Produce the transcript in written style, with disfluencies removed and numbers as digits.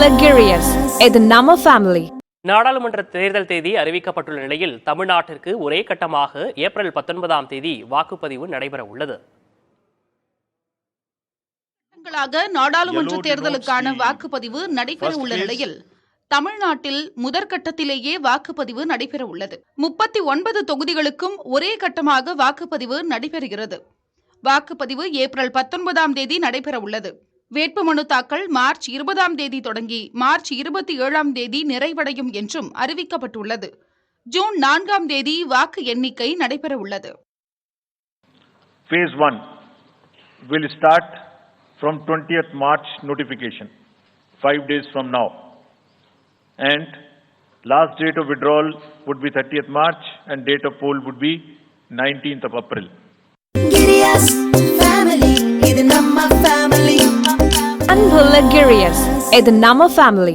Luxurious. இது நம்ம family. நாடாளுமன்ற தேர்தல் தேதி அறிவிக்கப்பட்டுள்ள நிலையில் தமிழ்நாட்டிற்கு ஒரே கட்டமாக ஏப்ரல் 19ஆம் தேதி வாக்குப்பதிவு நடைபெற உள்ளது. நாடாளுமன்ற தேர்தலுக்கான வாக்குப்பதிவு நடைபெற உள்ள நிலையில் தமிழ்நாட்டில் முதற்கட்டத்திலேயே வாக்குப்பதிவு நடைபெற உள்ளது. 39 தொகுதிகளுக்கும் ஒரே கட்டமாக வாக்குப்பதிவு நடைபெறுகிறது. வாக்குப்பதிவு ஏப்ரல் 19ஆம் தேதி நடைபெற உள்ளது. வேட்புமனு தாக்கல் மார்ச் 20ஆம் தேதி தொடங்கி மார்ச் 27ஆம் தேதி நிறைவடையும் என்றும் அறிவிக்கப்பட்டுள்ளது. ஜூன் 4ஆம் தேதி வாக்கு எண்ணிக்கை நடைபெற உள்ளது. Phase 1 will start from 20th March notification, 5 days from now. And last date of withdrawal would be 30th March and date of poll would be 19th of April. Luxurious. இது நம்ம ஃபேமிலி.